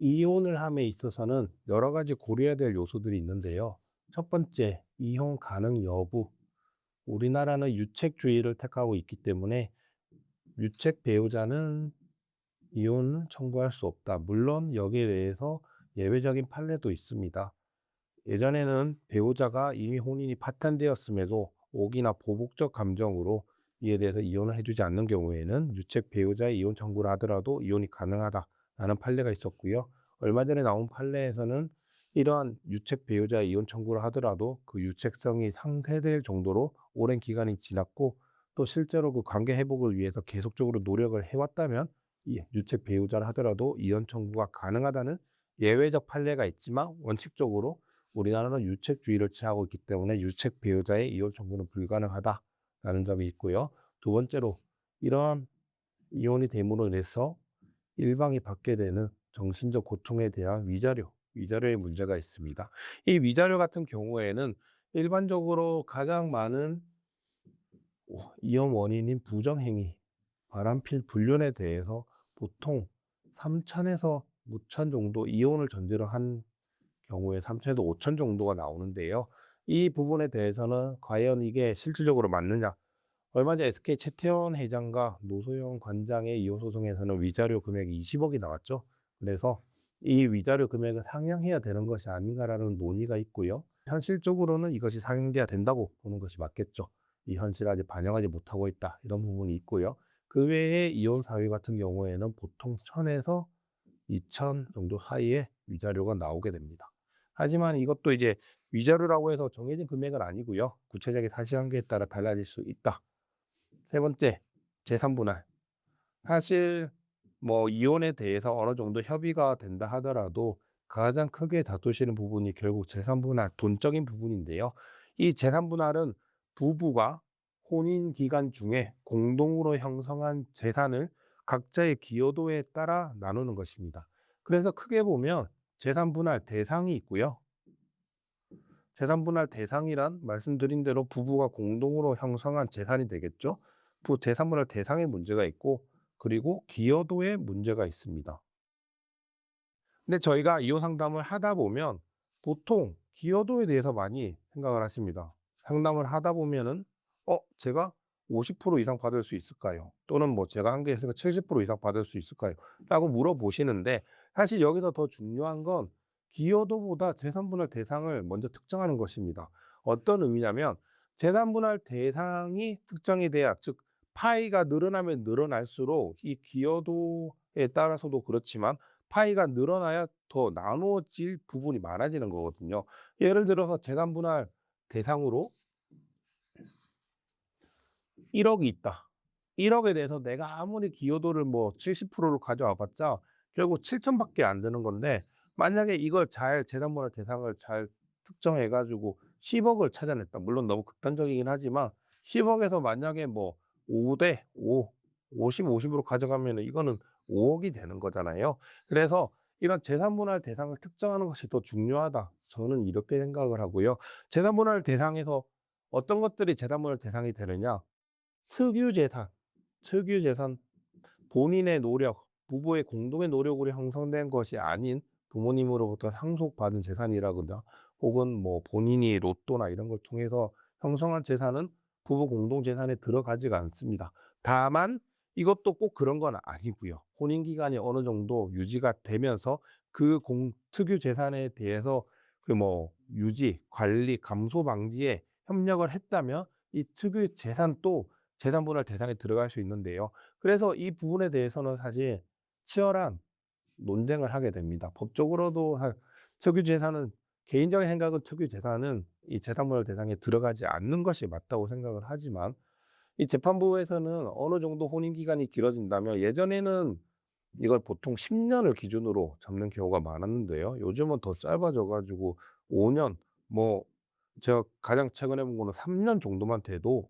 이혼을 함에 있어서는 여러 가지 고려해야 될 요소들이 있는데요. 첫 번째, 이혼 가능 여부. 우리나라는 유책주의를 택하고 있기 때문에 유책 배우자는 이혼을 청구할 수 없다. 물론 여기에 대해서 예외적인 판례도 있습니다. 예전에는 배우자가 이미 혼인이 파탄되었음에도 오기나 보복적 감정으로 이에 대해서 이혼을 해주지 않는 경우에는 유책 배우자의 이혼 청구를 하더라도 이혼이 가능하다라는 판례가 있었고요. 얼마 전에 나온 판례에서는 이러한 유책 배우자의 이혼 청구를 하더라도 그 유책성이 상쇄될 정도로 오랜 기간이 지났고 또 실제로 그 관계 회복을 위해서 계속적으로 노력을 해왔다면 이 유책 배우자를 하더라도 이혼 청구가 가능하다는 예외적 판례가 있지만 원칙적으로 우리나라는 유책주의를 취하고 있기 때문에 유책 배우자의 이혼 청구는 불가능하다라는 점이 있고요. 두 번째로 이러한 이혼이 됨으로 인해서 일방이 받게 되는 정신적 고통에 대한 위자료의 문제가 있습니다. 이 위자료 같은 경우에는 일반적으로 가장 많은 이혼 원인인 부정행위, 바람필 불륜에 대해서 보통 3천에서 5천 정도 이혼을 전제로 한 경우에 3천에서 5천 정도가 나오는데요. 이 부분에 대해서는 과연 이게 실질적으로 맞느냐? 얼마 전 SK 최태원 회장과 노소영 관장의 이혼 소송에서는 위자료 금액이 20억이 나왔죠. 그래서 이 위자료 금액을 상향해야 되는 것이 아닌가라는 논의가 있고요. 현실적으로는 이것이 상향돼야 된다고 보는 것이 맞겠죠. 이 현실을 아직 반영하지 못하고 있다. 이런 부분이 있고요. 그 외에 이혼 사유 같은 경우에는 보통 1천에서 2천 정도 사이에 위자료가 나오게 됩니다. 하지만 이것도 이제 위자료라고 해서 정해진 금액은 아니고요. 구체적인 사실관계에 따라 달라질 수 있다. 세 번째, 재산 분할. 사실 뭐 이혼에 대해서 어느 정도 협의가 된다 하더라도 가장 크게 다투시는 부분이 결국 재산 분할, 돈적인 부분인데요. 이 재산 분할은 부부가 혼인 기간 중에 공동으로 형성한 재산을 각자의 기여도에 따라 나누는 것입니다. 그래서 크게 보면 재산 분할 대상이 있고요. 재산 분할 대상이란 말씀드린 대로 부부가 공동으로 형성한 재산이 되겠죠. 재산 분할 대상의 문제가 있고 그리고 기여도의 문제가 있습니다. 근데 저희가 이혼 상담을 하다 보면 보통 기여도에 대해서 많이 생각을 하십니다. 상담을 하다 보면은 제가 50% 이상 받을 수 있을까요? 또는 뭐 제가 한 게 있으니까 70% 이상 받을 수 있을까요? 라고 물어보시는데 사실 여기서 더 중요한 건 기여도보다 재산분할 대상을 먼저 특정하는 것입니다. 어떤 의미냐면 재산분할 대상이 특정이 돼야 즉 파이가 늘어나면 늘어날수록 이 기여도에 따라서도 그렇지만 파이가 늘어나야 더 나누어질 부분이 많아지는 거거든요. 예를 들어서 재산 분할 대상으로 1억이 있다. 1억에 대해서 내가 아무리 기여도를 뭐 70%로 가져와 봤자 결국 7천 밖에 안 되는 건데 만약에 이걸 잘 재산 분할 대상을 잘 특정해 가지고 10억을 찾아냈다. 물론 너무 극단적이긴 하지만 10억에서 만약에 뭐 5대 5, 50, 50으로 가져가면은 이거는 5억이 되는 거잖아요. 그래서 이런 재산 분할 대상을 특정하는 것이 더 중요하다. 저는 이렇게 생각을 하고요. 재산 분할 대상에서 어떤 것들이 재산 분할 대상이 되느냐? 특유재산, 특유재산, 본인의 노력, 부부의 공동의 노력으로 형성된 것이 아닌 부모님으로부터 상속받은 재산이라거나 혹은 뭐 본인이 로또나 이런 걸 통해서 형성한 재산은 부부 공동 재산에 들어가지가 않습니다. 다만 이것도 꼭 그런 건 아니고요. 혼인 기간이 어느 정도 유지가 되면서 그 특유 재산에 대해서 그 뭐 유지, 관리, 감소 방지에 협력을 했다면 이 특유 재산도 재산 분할 대상에 들어갈 수 있는데요. 그래서 이 부분에 대해서는 사실 치열한 논쟁을 하게 됩니다. 법적으로도 특유 재산은 개인적인 생각은 특유 재산은 이 재산 분할 대상에 들어가지 않는 것이 맞다고 생각을 하지만 이 재판부에서는 어느 정도 혼인 기간이 길어진다면 예전에는 이걸 보통 10년을 기준으로 잡는 경우가 많았는데요. 요즘은 더 짧아져 가지고 5년 뭐 제가 가장 최근에 본 거는 3년 정도만 돼도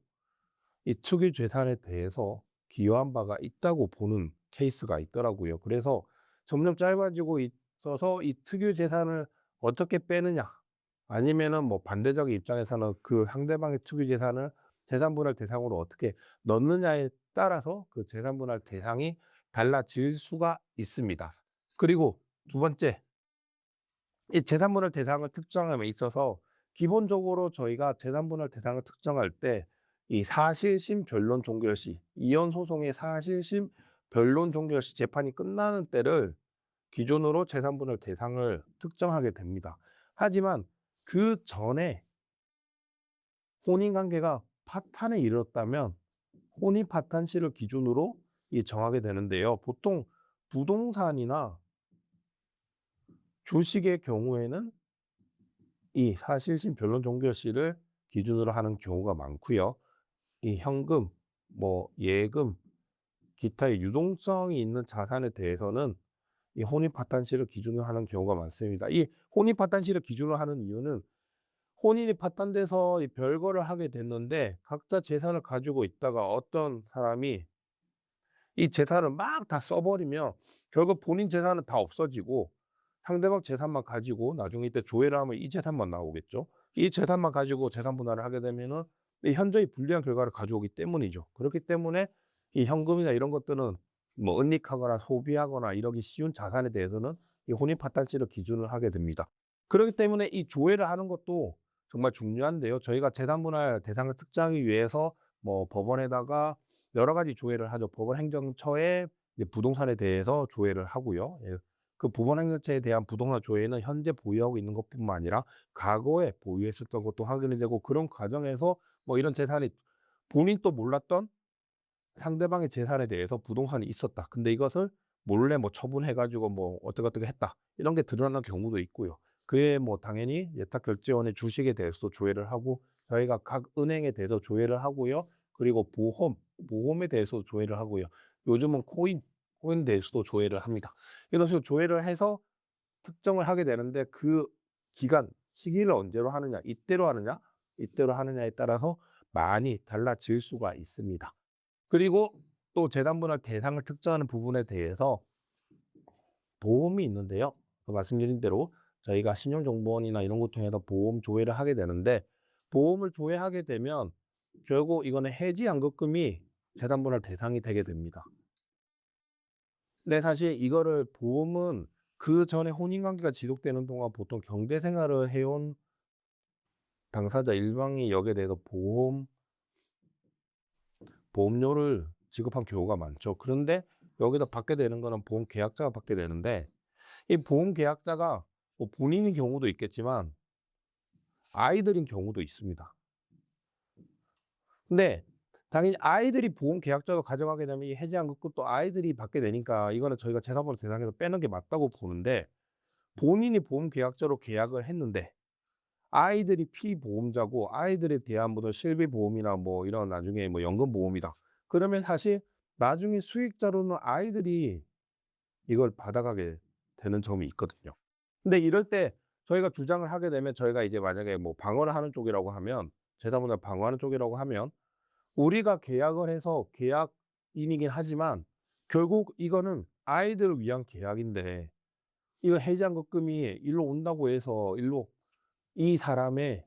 이 투기 재산에 대해서 기여한 바가 있다고 보는 케이스가 있더라고요. 그래서 점점 짧아지고 있어서 이 특유 재산을 어떻게 빼느냐 아니면은 뭐 반대적인 입장에서는 그 상대방의 특유 재산을 재산 분할 대상으로 어떻게 넣느냐에 따라서 그 재산 분할 대상이 달라질 수가 있습니다. 그리고 두 번째, 이 재산분할 대상을 특정함에 있어서 기본적으로 저희가 재산분할 대상을 특정할 때 이 사실심 변론 종결 시, 이혼 소송의 사실심 변론 종결 시 재판이 끝나는 때를 기준으로 재산분할 대상을 특정하게 됩니다. 하지만 그 전에 혼인관계가 파탄에 이르렀다면 혼인 파탄 시를 기준으로 정하게 되는데요. 보통 부동산이나 주식의 경우에는 이 사실심 변론 종결 시를 기준으로 하는 경우가 많고요. 이 현금, 뭐 예금, 기타의 유동성이 있는 자산에 대해서는 이 혼인 파탄 시를 기준으로 하는 경우가 많습니다. 이 혼인 파탄 시를 기준으로 하는 이유는 혼인이 파탄돼서 이 별거를 하게 됐는데 각자 재산을 가지고 있다가 어떤 사람이 이 재산을 막 다 써버리면 결국 본인 재산은 다 없어지고 상대방 재산만 가지고 나중에 이때 조회를 하면 이 재산만 나오겠죠. 이 재산만 가지고 재산 분할을 하게 되면은 이 현저히 불리한 결과를 가져오기 때문이죠. 그렇기 때문에 이 현금이나 이런 것들은 뭐 은닉하거나 소비하거나 이러기 쉬운 자산에 대해서는 이 혼인 파탄시를 기준을 하게 됩니다. 그렇기 때문에 이 조회를 하는 것도 정말 중요한데요. 저희가 재산 분할 대상을 특정하기 위해서 뭐 법원에다가 여러 가지 조회를 하죠. 법원 행정처에 이제 부동산에 대해서 조회를 하고요. 예. 그 법원 행정처에 대한 부동산 조회는 현재 보유하고 있는 것뿐만 아니라 과거에 보유했었던 것도 확인이 되고 그런 과정에서 뭐 이런 재산이 본인도 몰랐던 상대방의 재산에 대해서 부동산이 있었다. 근데 이것을 몰래 뭐 처분해 가지고 뭐 어떻게 했다. 이런 게 드러나는 경우도 있고요. 그에 뭐 당연히 예탁결제원의 주식에 대해서도 조회를 하고 저희가 각 은행에 대해서 조회를 하고요. 그리고 보험에 대해서도 조회를 하고요. 요즘은 코인에 대해서도 조회를 합니다. 이런 식으로 조회를 해서 특정을 하게 되는데 그 기간, 시기를 언제로 하느냐, 이때로 하느냐에 따라서 많이 달라질 수가 있습니다. 그리고 또 재단분할 대상을 특정하는 부분에 대해서 보험이 있는데요. 말씀드린 대로 저희가 신용정보원이나 이런 걸 통해서 보험 조회를 하게 되는데 보험을 조회하게 되면 결국 이거는 해지연금금이 재단분할 대상이 되게 됩니다. 근데 사실 이거를 보험은 그 전에 혼인관계가 지속되는 동안 보통 경제생활을 해온 당사자 일방이 여기에 대해서 보험료를 지급한 경우가 많죠. 그런데 여기서 받게 되는 거는 보험 계약자가 받게 되는데 이 보험 계약자가 뭐 본인인 경우도 있겠지만 아이들인 경우도 있습니다. 근데 당연히 아이들이 보험 계약자로 가져가게 되면 이 해지연금도 아이들이 받게 되니까 이거는 저희가 재산분할 대상에서 빼는 게 맞다고 보는데 본인이 보험 계약자로 계약을 했는데 아이들이 피보험자고 아이들에 대한 무슨 실비보험이나 뭐 이런 나중에 뭐 연금보험이다. 그러면 사실 나중에 수익자로는 아이들이 이걸 받아가게 되는 점이 있거든요. 근데 이럴 때 저희가 주장을 하게 되면 저희가 이제 만약에 뭐 방어를 하는 쪽이라고 하면 재산분할 방어하는 쪽이라고 하면 우리가 계약을 해서 계약인이긴 하지만 결국 이거는 아이들을 위한 계약인데 이거 해지연금이 일로 온다고 해서 일로 이 사람의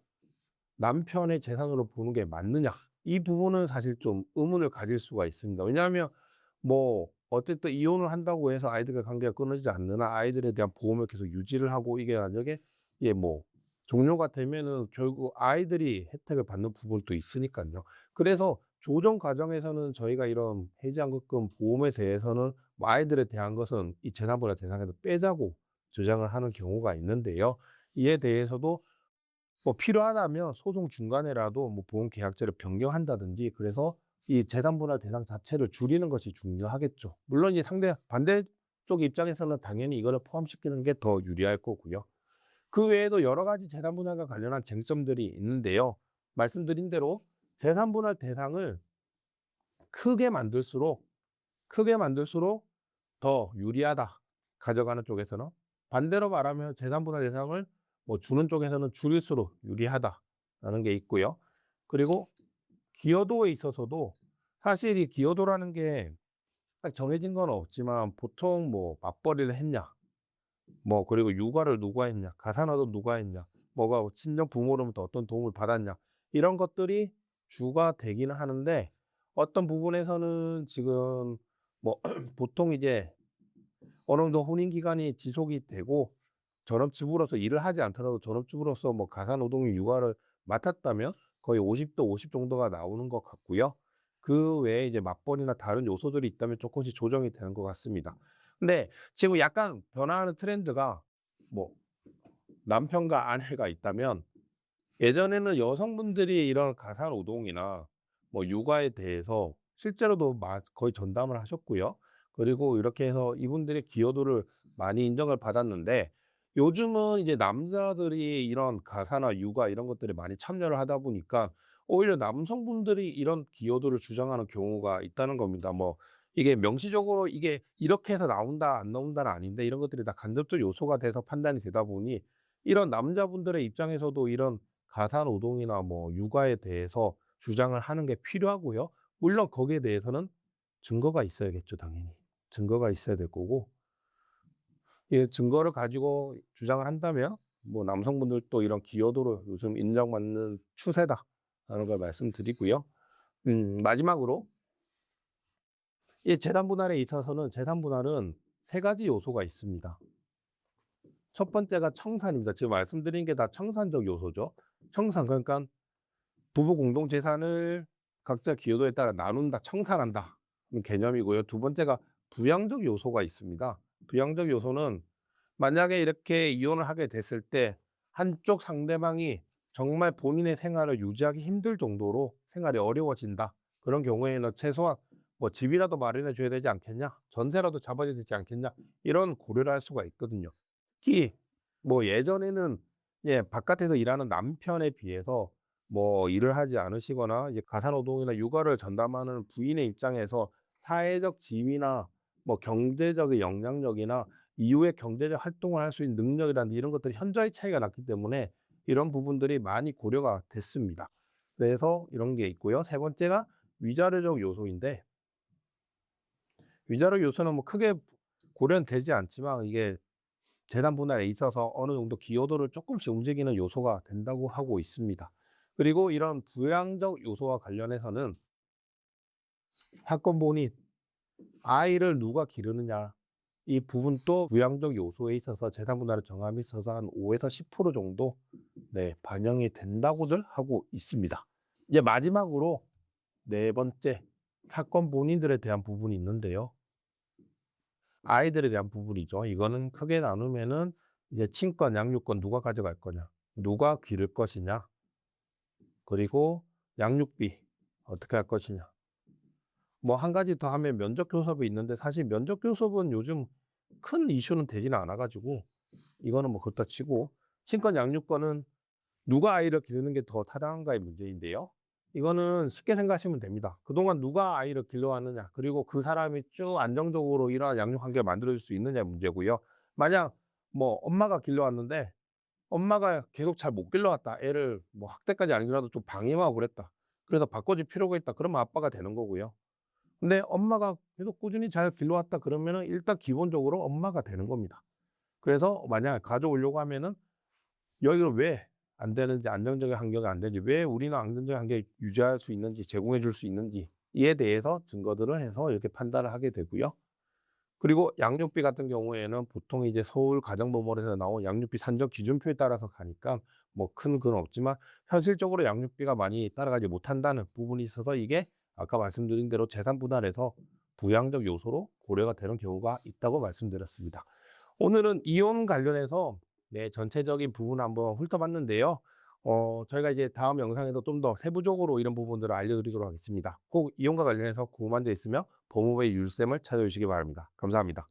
남편의 재산으로 보는 게 맞느냐? 이 부분은 사실 좀 의문을 가질 수가 있습니다. 왜냐하면 뭐 어쨌든 이혼을 한다고 해서 아이들과 관계가 끊어지지 않는 한 아이들에 대한 보험을 계속 유지를 하고 이게 만약에 뭐 종료가 되면은 결국 아이들이 혜택을 받는 부분도 있으니까요. 그래서 조정 과정에서는 저희가 이런 해지연금 보험에 대해서는 뭐 아이들에 대한 것은 이 재산분할 대상에서 빼자고 주장을 하는 경우가 있는데요. 이에 대해서도 뭐 필요하다면 소송 중간에라도 뭐 보험 계약제를 변경한다든지 그래서 이 재단 분할 대상 자체를 줄이는 것이 중요하겠죠. 물론 이제 반대쪽 입장에서는 당연히 이거를 포함시키는 게 더 유리할 거고요. 그 외에도 여러 가지 재산 분할과 관련한 쟁점들이 있는데요. 말씀드린 대로 재산 분할 대상을 크게 만들수록 더 유리하다. 가져가는 쪽에서는. 반대로 말하면 재산 분할 대상을 뭐 주는 쪽에서는 줄일수록 유리하다라는 게 있고요. 그리고 기여도에 있어서도 사실 이 기여도라는 게 딱 정해진 건 없지만 보통 뭐 맞벌이를 했냐, 뭐 그리고 육아를 누가 했냐, 가사노동 누가 했냐, 뭐가 친정 부모로부터 어떤 도움을 받았냐 이런 것들이 주가 되기는 하는데 어떤 부분에서는 지금 뭐 보통 이제 어느 정도 혼인 기간이 지속이 되고 전업주부로서 일을 하지 않더라도 전업주부로서 뭐 가사노동의 육아를 맡았다면 거의 50도 50 정도가 나오는 것 같고요. 그 외에 이제 맞벌이나 다른 요소들이 있다면 조금씩 조정이 되는 것 같습니다. 근데 지금 약간 변화하는 트렌드가 뭐 남편과 아내가 있다면 예전에는 여성분들이 이런 가사노동이나 뭐 육아에 대해서 실제로도 거의 전담을 하셨고요. 그리고 이렇게 해서 이분들의 기여도를 많이 인정을 받았는데 요즘은 이제 남자들이 이런 가사나 육아 이런 것들에 많이 참여를 하다 보니까 오히려 남성분들이 이런 기여도를 주장하는 경우가 있다는 겁니다. 뭐 이게 명시적으로 이게 이렇게 해서 나온다 안 나온다는 아닌데 이런 것들이 다 간접적 요소가 돼서 판단이 되다 보니 이런 남자분들의 입장에서도 이런 가사 노동이나 뭐 육아에 대해서 주장을 하는 게 필요하고요. 물론 거기에 대해서는 증거가 있어야겠죠, 당연히. 증거가 있어야 될 거고 이 증거를 가지고 주장을 한다면 뭐 남성분들도 이런 기여도를 요즘 인정받는 추세다라는 걸 말씀드리고요. 마지막으로 이 재산 분할에 있어서는 재산 분할은 세 가지 요소가 있습니다. 첫 번째가 청산입니다. 지금 말씀드린 게 다 청산적 요소죠. 청산 그러니까 부부 공동 재산을 각자 기여도에 따라 나눈다, 청산한다 는 개념이고요. 두 번째가 부양적 요소가 있습니다. 부양적 요소는 만약에 이렇게 이혼을 하게 됐을 때 한쪽 상대방이 정말 본인의 생활을 유지하기 힘들 정도로 생활이 어려워진다. 그런 경우에는 최소한 뭐 집이라도 마련해 줘야 되지 않겠냐? 전세라도 잡아야 되지 않겠냐? 이런 고려를 할 수가 있거든요. 특히 뭐 예전에는 바깥에서 일하는 남편에 비해서 뭐 일을 하지 않으시거나 이제 가사노동이나 육아를 전담하는 부인의 입장에서 사회적 지위나 뭐 경제적인 영향력이나 이후에 경제적 활동을 할 수 있는 능력이라든지 이런 것들이 현저히 차이가 났기 때문에 이런 부분들이 많이 고려가 됐습니다. 그래서 이런 게 있고요. 세 번째가 위자료적 요소인데 위자료 요소는 뭐 크게 고려는 되지 않지만 이게 재산 분할에 있어서 어느 정도 기여도를 조금씩 움직이는 요소가 된다고 하고 있습니다. 그리고 이런 부양적 요소와 관련해서는 사건본이 아이를 누가 기르느냐 이 부분도 부양적 요소에 있어서 재산 분할을 정함에 있어서 한 5에서 10% 정도 반영이 된다고들 하고 있습니다. 이제 마지막으로 네 번째 사건 본인들에 대한 부분이 있는데요. 아이들에 대한 부분이죠. 이거는 크게 나누면은 이제 친권, 양육권 누가 가져갈 거냐, 누가 기를 것이냐, 그리고 양육비 어떻게 할 것이냐. 뭐 한 가지 더 하면 면접 교섭이 있는데 사실 면접 교섭은 요즘 큰 이슈는 되지는 않아 가지고 이거는 뭐 그렇다 치고 친권 양육권은 누가 아이를 기르는 게 더 타당한가의 문제인데요. 이거는 쉽게 생각하시면 됩니다. 그동안 누가 아이를 길러왔느냐, 그리고 그 사람이 쭉 안정적으로 이러한 양육 환경을 만들어줄 수 있느냐의 문제고요. 만약 뭐 엄마가 길러왔는데 엄마가 계속 잘 못 길러왔다. 애를 뭐 학대까지 아니더라도 좀 방임하고 그랬다. 그래서 바꿔줄 필요가 있다. 그러면 아빠가 되는 거고요. 근데 엄마가 계속 꾸준히 잘 길러왔다 그러면은 일단 기본적으로 엄마가 되는 겁니다. 그래서 만약 가져오려고 하면은 여기를 왜 안 되는지, 안정적인 환경이 안 되는지, 왜 우리는 안정적인 환경을 유지할 수 있는지, 제공해 줄 수 있는지 이에 대해서 증거들을 해서 이렇게 판단을 하게 되고요. 그리고 양육비 같은 경우에는 보통 이제 서울 가정부모에서 나온 양육비 산정 기준표에 따라서 가니까 뭐 큰 건 없지만 현실적으로 양육비가 많이 따라가지 못한다는 부분이 있어서 이게 아까 말씀드린 대로 재산 분할에서 부양적 요소로 고려가 되는 경우가 있다고 말씀드렸습니다. 오늘은 이혼 관련해서 전체적인 부분을 한번 훑어봤는데요. 저희가 이제 다음 영상에서 좀 더 세부적으로 이런 부분들을 알려드리도록 하겠습니다. 혹 이혼과 관련해서 궁금한 데 있으면 법무부의 율쌤을 찾아주시기 바랍니다. 감사합니다.